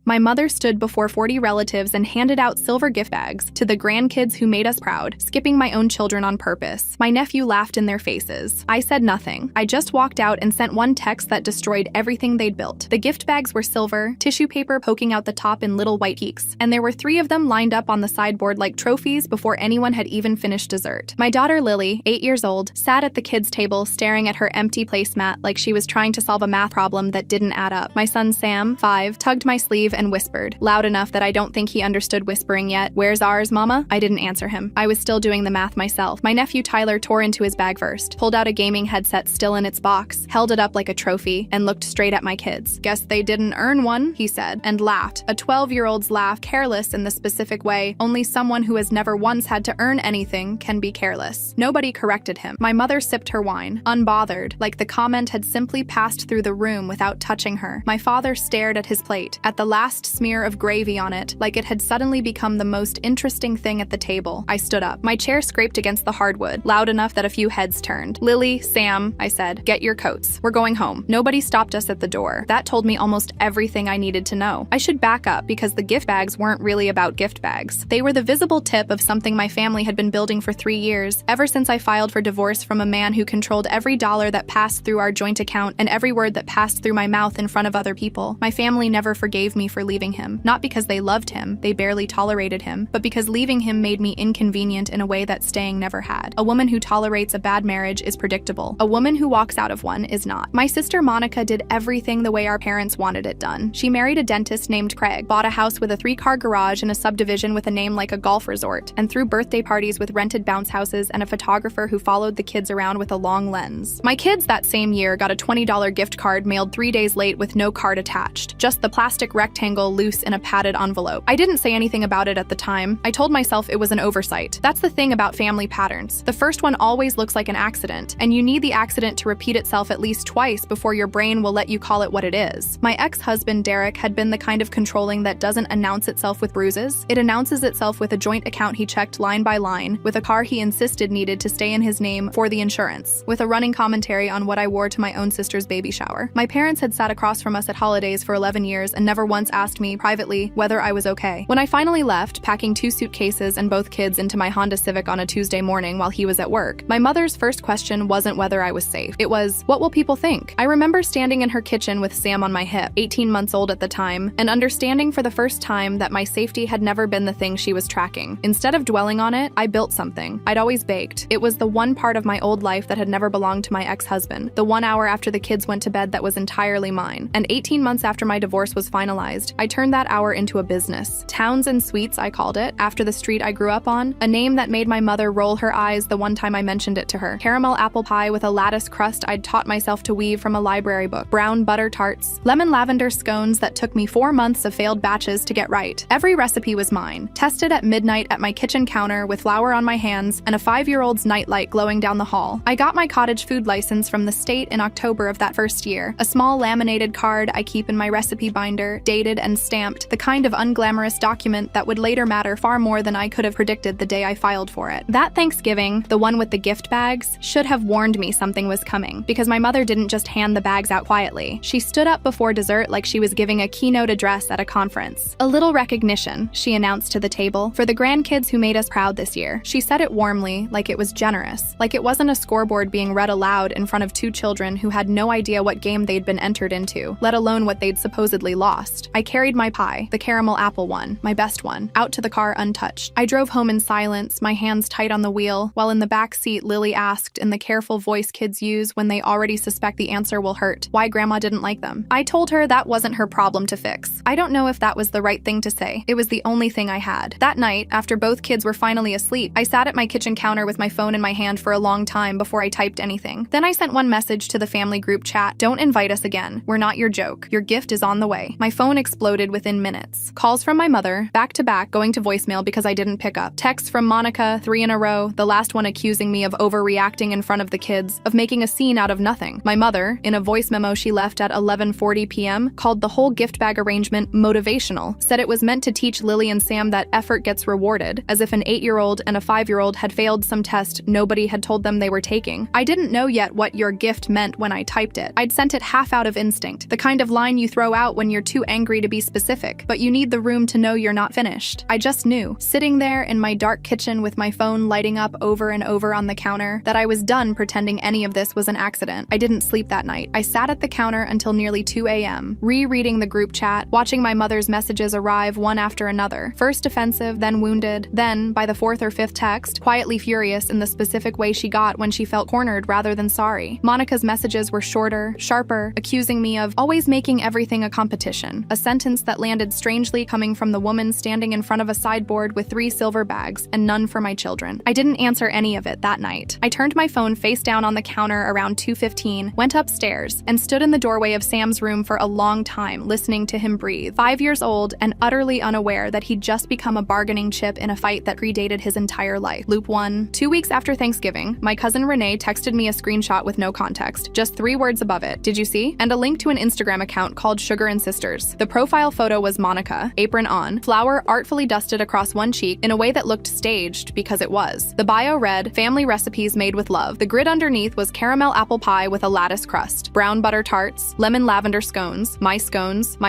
My mother stood before 40 relatives and handed out silver gift bags to the grandkids who made us proud, skipping my own children on purpose. My nephew laughed in their faces. I said nothing. I just walked out and sent one text that destroyed everything they'd built. The gift bags were silver, tissue paper poking out the top in little white peaks, and there were 3 of them lined up on the sideboard like trophies before anyone had even finished dessert. My daughter Lily, 8 years old, sat at the kids' table staring at her empty placemat like she was trying to solve a math problem that didn't add up. My son Sam, 5, tugged my sleeve and whispered, loud enough that I don't think he understood whispering yet, "Where's ours, Mama?" I didn't answer him. I was still doing the math myself. My nephew Tyler tore into his bag first, pulled out a gaming headset still in its box, held it up like a trophy, and looked straight at my kids. "Guess they didn't earn one," he said, and laughed. A 12-year-old's laugh, careless in the specific way only someone who has never once had to earn anything can be careless. Nobody corrected him. My mother sipped her wine, unbothered, like the comment had simply passed through the room without touching her. My father stared at his plate, at the last smear of gravy on it, like it had suddenly become the most interesting thing at the table. I stood up. My chair scraped against the hardwood, loud enough that a few heads turned. "Lily, Sam," I said, "get your coats. We're going home." Nobody stopped us at the door. That told me almost everything I needed to know. I should back up because the gift bags weren't really about gift bags. They were the visible tip of something my family had been building for 3 years, ever since I filed for divorce from a man who controlled every dollar that passed through our joint account and every word that passed through my mouth in front of other people. My family never forgave me for leaving him, not because they loved him, they barely tolerated him, but because leaving him made me inconvenient in a way that staying never had. A woman who tolerates a bad marriage is predictable. A woman who walks out of one is not. My sister Monica did everything the way our parents wanted it done. She married a dentist named Craig, bought a house with a 3-car garage in a subdivision with a name like a golf resort, and threw birthday parties with rented bounce houses and a photographer who followed the kids around with a long lens. My kids that same year got a $20 gift card mailed 3 days late with no card attached, just the plastic rectangle loose in a padded envelope. I didn't say anything about it at the time. I told myself it was an oversight. That's the thing about family patterns. The first one always looks like an accident, and you need the accident to repeat itself at least twice before your brain will let you call it what it is. My ex-husband Derek had been the kind of controlling that doesn't announce itself with bruises. It announces itself with a joint account he checked line by line, with a car he insisted needed to stay in his name for the insurance, with a running commentary on what I wore to my own sister's baby shower. My parents had sat across from us at holidays for 11 years and never once asked me, privately, whether I was okay. When I finally left, packing 2 suitcases and both kids into my Honda Civic on a Tuesday morning while he was at work, my mother's first question wasn't whether I was safe. It was, what will people think? I remember standing in her kitchen with Sam on my hip, 18 months old at the time, and understanding for the first time that my safety had never been the thing she was tracking. Instead of dwelling on it, I built something. I'd always baked. It was the one part of my old life that had never belonged to my ex-husband, the 1 hour after the kids went to bed that was entirely mine. And 18 months after my divorce was finalized, I turned that hour into a business. Towns and Sweets, I called it, after the street I grew up on, a name that made my mother roll her eyes the one time I mentioned it to her. Caramel apple pie with a lattice crust I'd taught myself to weave from a library book. Brown butter tarts. Lemon lavender scones that took me 4 months of failed batches to get right. Every recipe was mine, tested at midnight at my kitchen counter with flour on my hands and a 5-year-old's nightlight glowing down the hall. I got my cottage food license from the state in October of that first year, a small laminated card I keep in my recipe binder, dated and stamped, the kind of unglamorous document that would later matter far more than I could have predicted the day I filed for it. That Thanksgiving, the one with the gift bags, should have warned me something was coming, because my mother didn't just hand the bags out quietly. She stood up before dessert like she was giving a keynote address at a conference. "A little recognition," she announced to the table, "for the grandkids who made us proud this year." She said it warmly, like it was generous, like it wasn't a scoreboard being read aloud in front of 2 children who had no idea what game they'd been entered into, let alone what they'd supposedly lost. I carried my pie, the caramel apple one, my best one, out to the car untouched. I drove home in silence, my hands tight on the wheel, while in the back seat Lily asked, in the careful voice kids use when they already suspect the answer will hurt, why Grandma didn't like them. I told her that wasn't her problem to fix. I don't know if that was the right thing to say. It was the only thing I had. That night, after both kids were finally asleep, I sat at my kitchen counter with my phone in my hand for a long time before I typed anything. Then I sent one message to the family group chat, "Don't invite us again. We're not your joke. Your gift is on the way." My phone exploded within minutes. Calls from my mother, back to back, going to voicemail because I didn't pick up. Texts from Monica, 3 in a row, the last one accusing me of overreacting in front of the kids, of making a scene out of nothing. My mother, in a voice memo she left at 11:40 p.m., called the whole gift bag arrangement motivational, said it was meant to teach Lily and Sam that effort gets rewarded, as if an 8-year-old and a 5-year-old had failed some test nobody had told them they were taking. I didn't know yet what your gift meant when I typed it. I'd sent it half out of instinct, the kind of line you throw out when you're too angry agree to be specific, but you need the room to know you're not finished. I just knew, sitting there in my dark kitchen with my phone lighting up over and over on the counter, that I was done pretending any of this was an accident. I didn't sleep that night. I sat at the counter until nearly 2 a.m., rereading the group chat, watching my mother's messages arrive one after another, first defensive, then wounded, then, by the 4th or 5th text, quietly furious in the specific way she got when she felt cornered rather than sorry. Monica's messages were shorter, sharper, accusing me of always making everything a competition, a sentence that landed strangely coming from the woman standing in front of a sideboard with 3 silver bags and none for my children. I didn't answer any of it that night. I turned my phone face down on the counter around 2:15, went upstairs, and stood in the doorway of Sam's room for a long time, listening to him breathe. 5 years old and utterly unaware that he'd just become a bargaining chip in a fight that predated his entire life. Loop 1. 2 weeks after Thanksgiving, my cousin Renee texted me a screenshot with no context, just 3 words above it. Did you see? And a link to an Instagram account called Sugar and Sisters. The profile photo was Monica, apron on, flour artfully dusted across one cheek in a way that looked staged because it was. The bio read, "Family recipes made with love." The grid underneath was caramel apple pie with a lattice crust, brown butter tarts, lemon lavender scones, my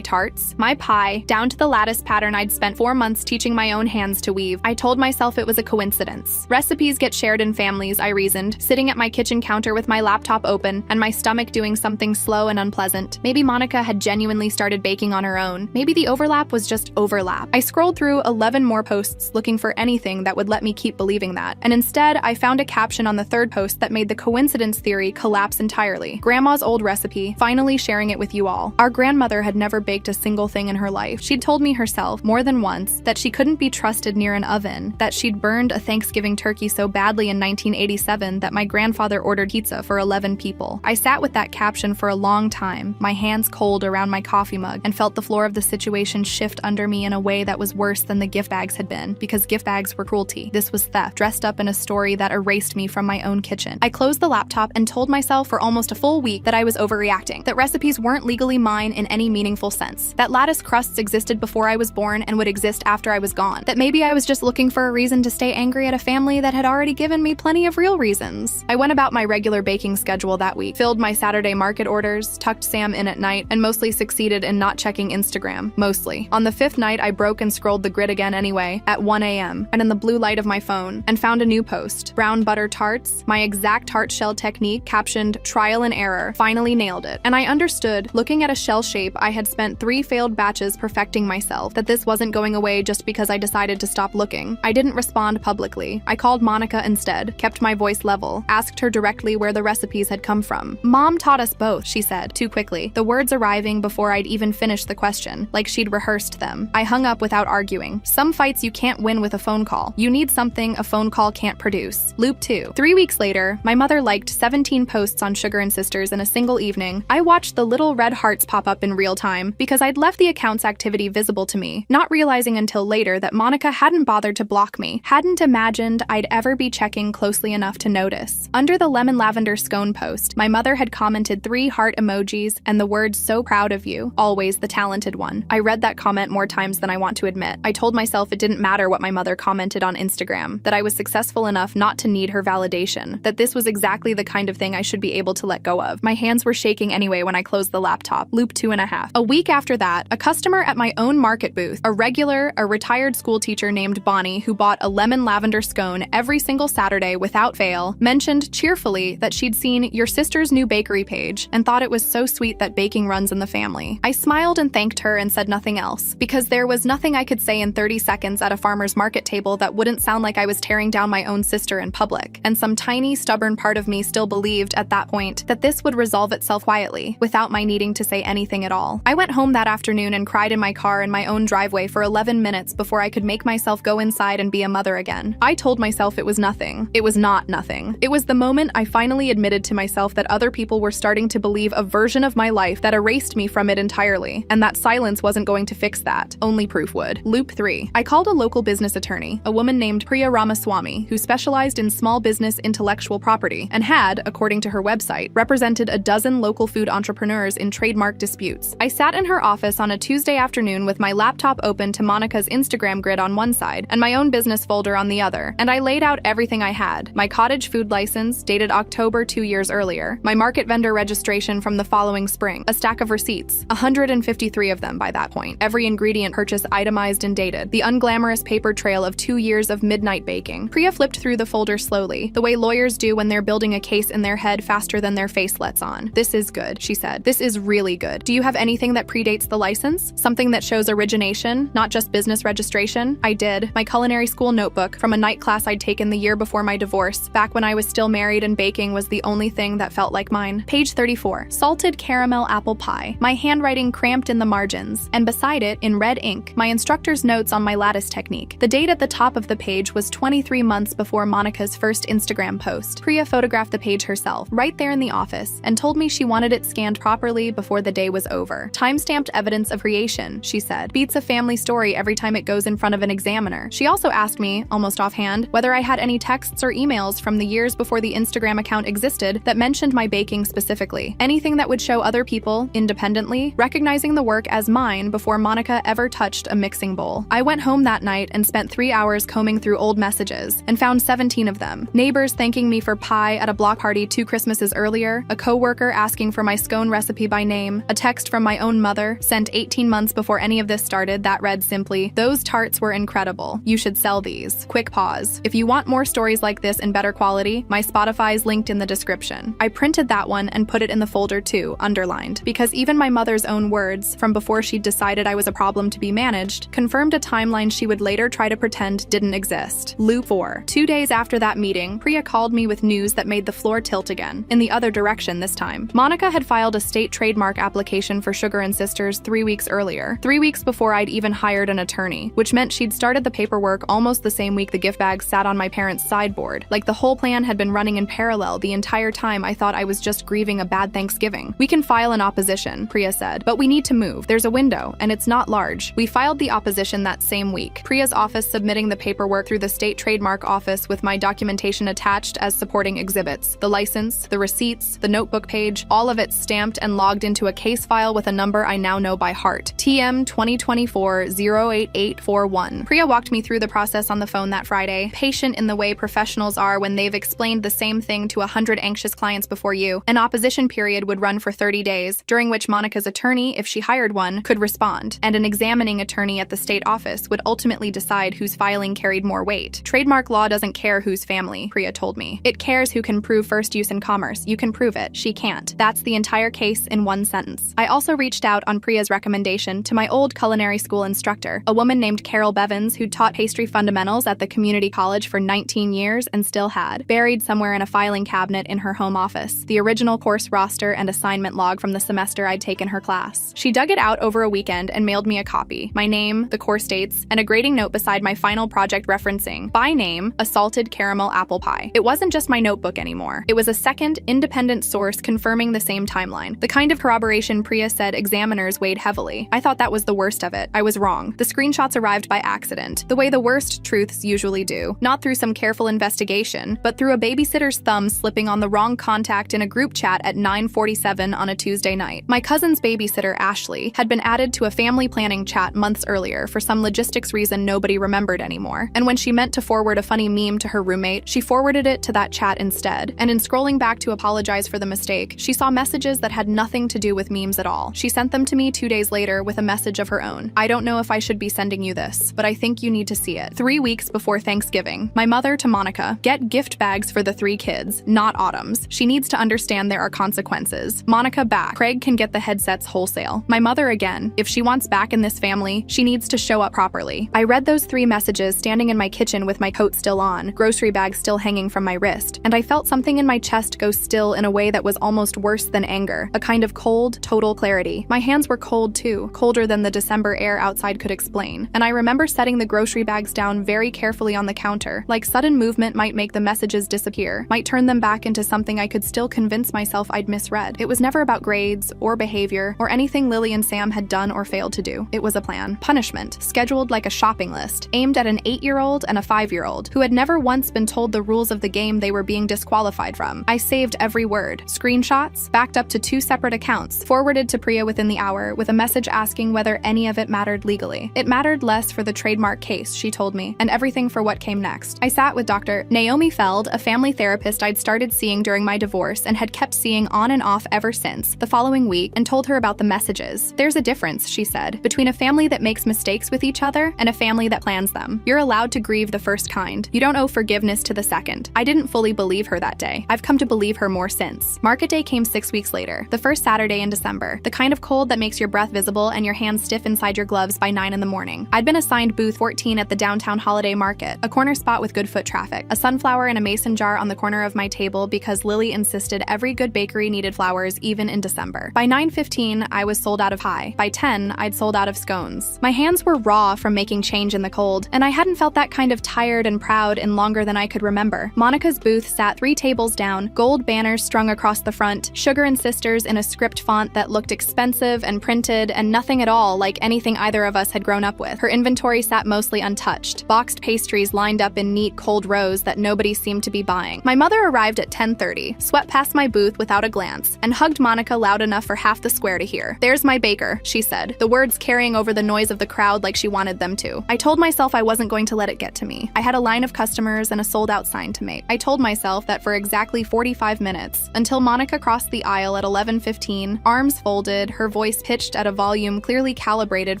tarts, my pie, down to the lattice pattern I'd spent 4 months teaching my own hands to weave. I told myself it was a coincidence. Recipes get shared in families, I reasoned, sitting at my kitchen counter with my laptop open and my stomach doing something slow and unpleasant. Maybe Monica had genuinely started baking on her own. Maybe the overlap was just overlap. I scrolled through 11 more posts looking for anything that would let me keep believing that, and instead I found a caption on the 3rd post that made the coincidence theory collapse entirely. Grandma's old recipe, finally sharing it with you all. Our grandmother had never baked a single thing in her life. She'd told me herself, more than once, that she couldn't be trusted near an oven, that she'd burned a Thanksgiving turkey so badly in 1987 that my grandfather ordered pizza for 11 people. I sat with that caption for a long time, my hands cold around my coffee mug, and felt the floor of the situation shift under me in a way that was worse than the gift bags had been, because gift bags were cruelty. This was theft, dressed up in a story that erased me from my own kitchen. I closed the laptop and told myself for almost a full week that I was overreacting, that recipes weren't legally mine in any meaningful sense, that lattice crusts existed before I was born and would exist after I was gone, that maybe I was just looking for a reason to stay angry at a family that had already given me plenty of real reasons. I went about my regular baking schedule that week, filled my Saturday market orders, tucked Sam in at night, and mostly succeeded in not checking Instagram. Mostly. On the 5th night, I broke and scrolled the grid again anyway, at 1 a.m., and in the blue light of my phone, and found a new post. Brown butter tarts, my exact tart shell technique, captioned, "Trial and error, finally nailed it." And I understood, looking at a shell shape I had spent 3 failed batches perfecting myself, that this wasn't going away just because I decided to stop looking. I didn't respond publicly. I called Monica instead, kept my voice level, asked her directly where the recipes had come from. "Mom taught us both," she said, too quickly, the words arriving before I'd even finished the question, like she'd rehearsed them. I hung up without arguing. Some fights you can't win with a phone call. You need something a phone call can't produce. Loop 2. 3 weeks later, my mother liked 17 posts on Sugar and Sisters in a single evening. I watched the little red hearts pop up in real time because I'd left the account's activity visible to me, not realizing until later that Monica hadn't bothered to block me, hadn't imagined I'd ever be checking closely enough to notice. Under the lemon lavender scone post, my mother had commented 3 heart emojis and the words "so proud of you, always the talented one." I read that comment more times than I want to admit. I told myself it didn't matter what my mother commented on Instagram, that I was successful enough not to need her validation, that this was exactly the kind of thing I should be able to let go of. My hands were shaking anyway when I closed the laptop. Loop 2.5. A week after that, a customer at my own market booth, a retired school teacher named Bonnie who bought a lemon lavender scone every single Saturday without fail, mentioned cheerfully that she'd seen your sister's new bakery page and thought it was so sweet that baking runs in the family. I smiled and thanked her and said nothing else, because there was nothing I could say in 30 seconds at a farmer's market table that wouldn't sound like I was tearing down my own sister in public, and some tiny, stubborn part of me still believed at that point that this would resolve itself quietly, without my needing to say anything at all. I went home that afternoon and cried in my car in my own driveway for 11 minutes before I could make myself go inside and be a mother again. I told myself it was nothing. It was not nothing. It was the moment I finally admitted to myself that other people were starting to believe a version of my life that erased me from it entirely, and that silence wasn't going to fix that. Only proof would. Loop 3. I called a local business attorney, a woman named Priya Ramaswamy, who specialized in small business intellectual property and had, according to her website, represented a dozen local food entrepreneurs in trademark disputes. I sat in her office on a Tuesday afternoon with my laptop open to Monica's Instagram grid on one side and my own business folder on the other, and I laid out everything I had: my cottage food license, dated October 2 years earlier, my market vendor registration from the following spring, a stack of receipts, $150 23 of them by that point. Every ingredient purchase itemized and dated. The unglamorous paper trail of 2 years of midnight baking. Priya flipped through the folder slowly, the way lawyers do when they're building a case in their head faster than their face lets on. "This is good," she said. "This is really good. Do you have anything that predates the license? Something that shows origination, not just business registration?" I did. My culinary school notebook from a night class I'd taken the year before my divorce, back when I was still married and baking was the only thing that felt like mine. Page 34. Salted caramel apple pie. My handwriting cramped in the margins, and beside it, in red ink, my instructor's notes on my lattice technique. The date at the top of the page was 23 months before Monica's first Instagram post. Priya photographed the page herself, right there in the office, and told me she wanted it scanned properly before the day was over. "Time-stamped evidence of creation," she said. "Beats a family story every time it goes in front of an examiner." She also asked me, almost offhand, whether I had any texts or emails from the years before the Instagram account existed that mentioned my baking specifically. Anything that would show other people, independently, recognizing the work as mine before Monica ever touched a mixing bowl. I went home that night and spent 3 hours combing through old messages, and found 17 of them. Neighbors thanking me for pie at a block party 2 Christmases earlier, a co-worker asking for my scone recipe by name, a text from my own mother, sent 18 months before any of this started, that read simply, "Those tarts were incredible. You should sell these." Quick pause. If you want more stories like this in better quality, my Spotify's linked in the description. I printed that one and put it in the folder too, underlined, because even my mother's own words, from before she'd decided I was a problem to be managed, confirmed a timeline she would later try to pretend didn't exist. Loop 4. 2 days after that meeting, Priya called me with news that made the floor tilt again, in the other direction this time. Monica had filed a state trademark application for Sugar & Sisters 3 weeks earlier, 3 weeks before I'd even hired an attorney, which meant she'd started the paperwork almost the same week the gift bags sat on my parents' sideboard. Like the whole plan had been running in parallel the entire time I thought I was just grieving a bad Thanksgiving. "We can file an opposition," Priya said, "but we need to move. There's a window, and it's not large." We filed the opposition that same week, Priya's office submitting the paperwork through the state trademark office with my documentation attached as supporting exhibits. The license, the receipts, the notebook page, all of it stamped and logged into a case file with a number I now know by heart. TM 2024-08841. Priya walked me through the process on the phone that Friday, patient in the way professionals are when they've explained the same thing to 100 anxious clients before you. An opposition period would run for 30 days, during which Monica's attorney, if she hired one, could respond, and an examining attorney at the state office would ultimately decide whose filing carried more weight. Trademark law doesn't care whose family, Priya told me. It cares who can prove first use in commerce. You can prove it. She can't. That's the entire case in one sentence. I also reached out on Priya's recommendation to my old culinary school instructor, a woman named Carol Bevins who'd taught pastry fundamentals at the community college for 19 years and still had, buried somewhere in a filing cabinet in her home office, the original course roster and assignment log from the semester I'd taken her class. She dug it out over a weekend and mailed me a copy, my name, the course dates, and a grading note beside my final project referencing, by name, a salted caramel apple pie. It wasn't just my notebook anymore. It was a second, independent source confirming the same timeline. The kind of corroboration Priya said examiners weighed heavily. I thought that was the worst of it. I was wrong. The screenshots arrived by accident, the way the worst truths usually do. Not through some careful investigation, but through a babysitter's thumb slipping on the wrong contact in a group chat at 9:47 on a Tuesday night. My cousin's babysitter, Ashley, had been added to a family planning chat months earlier for some logistics reason nobody remembered anymore. And when she meant to forward a funny meme to her roommate, she forwarded it to that chat instead. And in scrolling back to apologize for the mistake, she saw messages that had nothing to do with memes at all. She sent them to me 2 days later with a message of her own. "I don't know if I should be sending you this, but I think you need to see it." 3 weeks before Thanksgiving, my mother to Monica, "Get gift bags for the 3 kids, not Autumn's. She needs to understand there are consequences." Monica back. "Craig can get the headsets wholesale." My mother again, "If she wants back in this family, she needs to show up properly." I read those 3 messages standing in my kitchen with my coat still on, grocery bag still hanging from my wrist, and I felt something in my chest go still in a way that was almost worse than anger, a kind of cold, total clarity. My hands were cold too, colder than the December air outside could explain, and I remember setting the grocery bags down very carefully on the counter, like sudden movement might make the messages disappear, might turn them back into something I could still convince myself I'd misread. It was never about grades, or behavior, or anything Lily and Sam had done or failed to do. It was a plan. Punishment, scheduled like a shopping list, aimed at an 8-year-old and a 5-year-old, who had never once been told the rules of the game they were being disqualified from. I saved every word. Screenshots, backed up to 2 separate accounts, forwarded to Priya within the hour, with a message asking whether any of it mattered legally. It mattered less for the trademark case, she told me, and everything for what came next. I sat with Dr. Naomi Feld, a family therapist I'd started seeing during my divorce and had kept seeing on and off ever since, the following week, and told her about the messages. was. There's a difference, she said, between a family that makes mistakes with each other and a family that plans them. You're allowed to grieve the first kind. You don't owe forgiveness to the second. I didn't fully believe her that day. I've come to believe her more since. Market day came 6 weeks later, the first Saturday in December, the kind of cold that makes your breath visible and your hands stiff inside your gloves by 9 in the morning. I'd been assigned booth 14 at the downtown holiday market, a corner spot with good foot traffic, a sunflower and a mason jar on the corner of my table because Lily insisted every good bakery needed flowers even in December. By 9:15, I was sold out of pie. By 10, I'd sold out of scones. My hands were raw from making change in the cold, and I hadn't felt that kind of tired and proud in longer than I could remember. Monica's booth sat 3 tables down, gold banners strung across the front, Sugar and Sisters in a script font that looked expensive and printed and nothing at all like anything either of us had grown up with. Her inventory sat mostly untouched, boxed pastries lined up in neat cold rows that nobody seemed to be buying. My mother arrived at 10:30, swept past my booth without a glance, and hugged Monica loud enough for half the square to hear. "There's my baker," she said, the words carrying over the noise of the crowd like she wanted them to. I told myself I wasn't going to let it get to me. I had a line of customers and a sold-out sign to make. I told myself that for exactly 45 minutes, until Monica crossed the aisle at 11:15, arms folded, her voice pitched at a volume clearly calibrated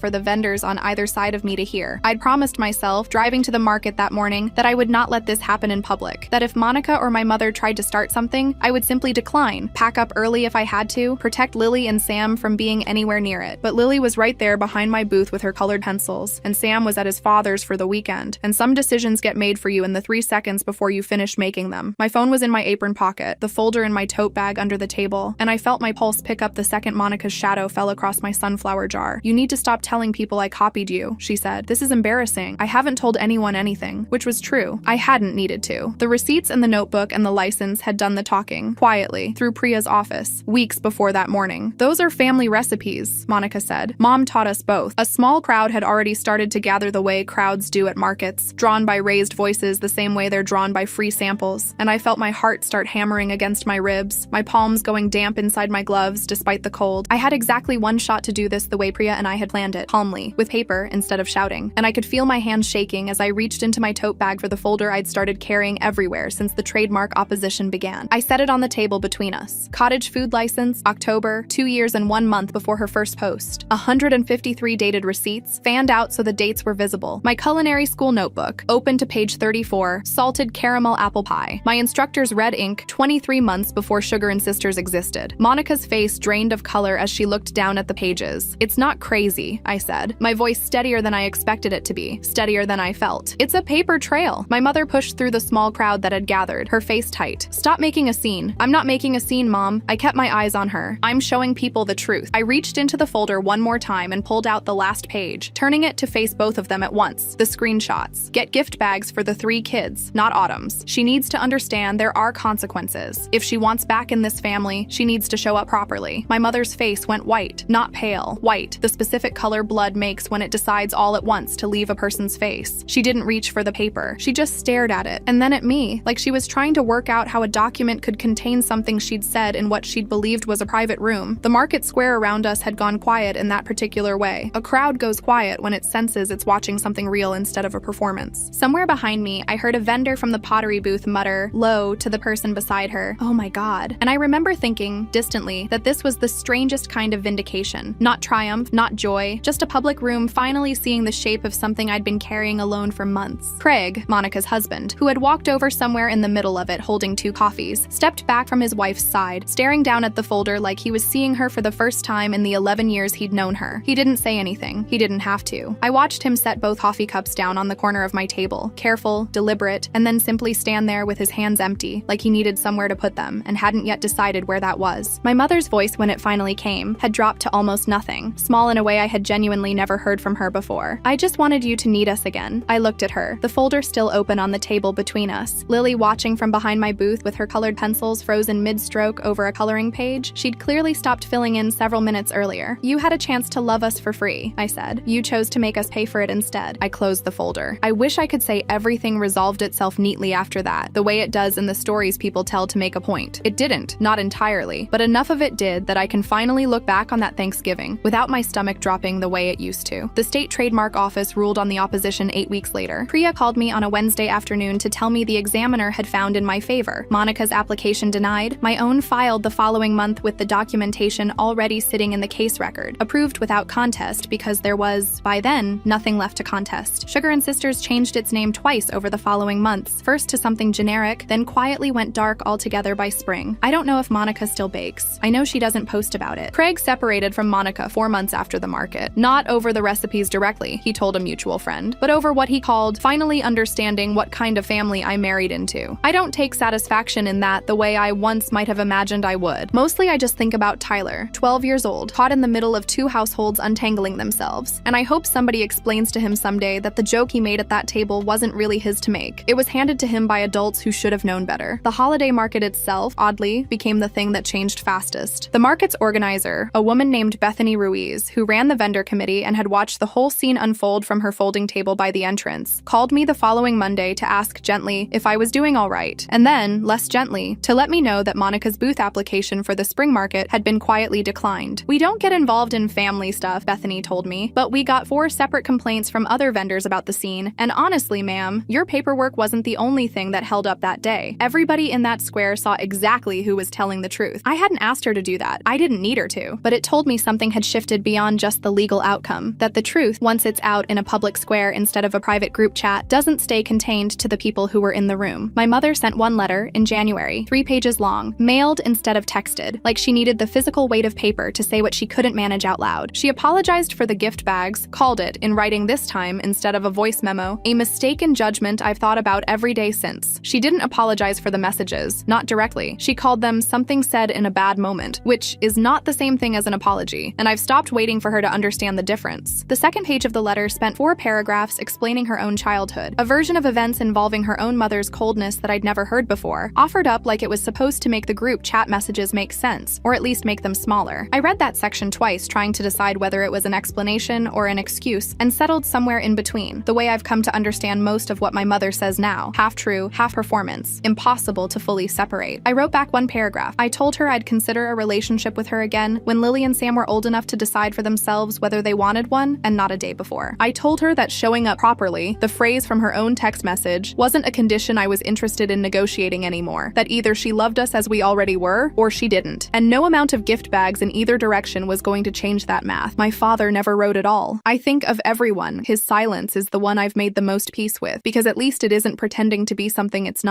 for the vendors on either side of me to hear. I'd promised myself, driving to the market that morning, that I would not let this happen in public, that if Monica or my mother tried to start something, I would simply decline, pack up early if I had to, protect Lily and Sam from being anywhere near it. But Lily was right there behind my booth with her colored pencils, and Sam was at his father's for the weekend, and some decisions get made for you in the 3 seconds before you finish making them. My phone was in my apron pocket, the folder in my tote bag under the table, and I felt my pulse pick up the second Monica's shadow fell across my sunflower jar. "You need to stop telling people I copied you," she said. "This is embarrassing. I haven't told anyone anything," which was true. I hadn't needed to. The receipts and the notebook and the license had done the talking, quietly, through Priya's office, weeks before that morning. "Those are family recipes," Monica said. "Mom taught us both." A small crowd had already started to gather the way crowds do at markets, drawn by raised voices the same way they're drawn by free samples, and I felt my heart start hammering against my ribs, my palms going damp inside my gloves despite the cold. I had exactly one shot to do this the way Priya and I had planned it, calmly, with paper instead of shouting, and I could feel my hands shaking as I reached into my tote bag for the folder I'd started carrying everywhere since the trademark opposition began. I set it on the table between us. Cottage food license, October, 2 years and 1 month before her first post. 153 dated receipts, fanned out so the dates were visible. My culinary school notebook, open to page 34, salted caramel apple pie. My instructor's red ink, 23 months before Sugar and Sisters existed. Monica's face drained of color as she looked down at the pages. "It's not crazy," I said, my voice steadier than I expected it to be, steadier than I felt. "It's a paper trail." My mother pushed through the small crowd that had gathered, her face tight. "Stop making a scene." "I'm not making a scene, Mom." I kept my eyes on her. "I'm showing people the truth." I reached into the folder one more time and pulled out the last page, turning it to face both of them at once. The screenshots. "Get gift bags for the 3 kids, not Autumn's. She needs to understand there are consequences. If she wants back in this family, she needs to show up properly." My mother's face went white, not pale, white, the specific color blood makes when it decides all at once to leave a person's face. She didn't reach for the paper. She just stared at it, and then at me, like she was trying to work out how a document could contain something she'd said in what she'd believed was a private room. The market square around us had gone quiet in that particular way. A crowd goes quiet when it senses it's watching something real instead of a performance. Somewhere behind me, I heard a vendor from the pottery booth mutter, low, to the person beside her, "Oh my God." And I remember thinking, distantly, that this was the strangest kind of vindication. Not triumph, not joy, just a public room finally seeing the shape of something I'd been carrying alone for months. Craig, Monica's husband, who had walked over somewhere in the middle of it holding 2 coffees, stepped back from his wife's side, staring down at the folder like he was seeing her for the first time in the 11 years he'd known her. He didn't say anything. He didn't have to. I watched him set both coffee cups down on the corner of my table, careful, deliberate, and then simply stand there with his hands empty, like he needed somewhere to put them and hadn't yet decided where that was. My mother's voice, when it finally came, had dropped to almost nothing, small in a way I had genuinely never heard from her before. "I just wanted you to need us again." I looked at her, the folder still open on the table between us, Lily watching from behind my booth with her colored pencils frozen mid-stroke over a coloring page. She'd clearly stopped filling in several minutes earlier. "You had a chance to love us for free," I said. "You chose to make us pay for it instead." I closed the folder. I wish I could say everything resolved itself neatly after that, the way it does in the stories people tell to make a point. It didn't, not entirely, but enough of it did that I can finally look back on that Thanksgiving without my stomach dropping the way it used to. The state trademark office ruled on the opposition 8 weeks later. Priya called me on a Wednesday afternoon to tell me the examiner had found in my favor. Monica's application denied, my own filed the following month with the documentation already sitting in the the case record, approved without contest because there was, by then, nothing left to contest. Sugar and Sisters changed its name twice over the following months, first to something generic, then quietly went dark altogether by spring. I don't know if Monica still bakes. I know she doesn't post about it. Craig separated from Monica 4 months after the market. Not over the recipes directly, he told a mutual friend, but over what he called finally understanding what kind of family I married into. I don't take satisfaction in that the way I once might have imagined I would. Mostly I just think about Tyler, 12 years old, caught in the middle of 2 households untangling themselves. And I hope somebody explains to him someday that the joke he made at that table wasn't really his to make. It was handed to him by adults who should have known better. The holiday market itself, oddly, became the thing that changed fastest. The market's organizer, a woman named Bethany Ruiz, who ran the vendor committee and had watched the whole scene unfold from her folding table by the entrance, called me the following Monday to ask gently if I was doing all right, and then, less gently, to let me know that Monica's booth application for the spring market had been quietly declined. We don't get involved in family stuff, Bethany told me, but we got 4 separate complaints from other vendors about the scene, and honestly, ma'am, your paperwork wasn't the only thing that held up that day. Everybody in that square saw exactly who was telling the truth. I hadn't asked her to do that. I didn't need her to, but it told me something had shifted beyond just the legal outcome, that the truth, once it's out in a public square instead of a private group chat, doesn't stay contained to the people who were in the room. My mother sent one letter in January, 3 pages long, mailed instead of texted, like she needed the physical weight of paper to say what she couldn't manage out loud. She apologized for the gift bags, called it, in writing this time instead of a voice memo, a mistaken judgment I've thought about every day since. She didn't apologize for the messages, not directly. She called them something said in a bad moment, which is not the same thing as an apology, and I've stopped waiting for her to understand the difference. The second page of the letter spent 4 paragraphs explaining her own childhood, a version of events involving her own mother's coldness that I'd never heard before, offered up like it was supposed to make the group chat messages make sense, or at least make them smaller. I read that section twice, trying to decide whether it was an explanation or an excuse, and settled somewhere in between, the way I've come to understand most of what my mother says now, half true, half performance, impossible to fully separate. I wrote back 1 paragraph. I told her I'd consider a relationship with her again when Lily and Sam were old enough to decide for themselves whether they wanted one, and not a day before. I told her that showing up properly, the phrase from her own text message, wasn't a condition I was interested in negotiating anymore, that either she loved us as we already were, or she didn't. And no amount of gift bags in either direction was going to change that math. My father never wrote at all. I think of everyone, his silence is the one I've made the most peace with, because at least it isn't pretending to be something it's not.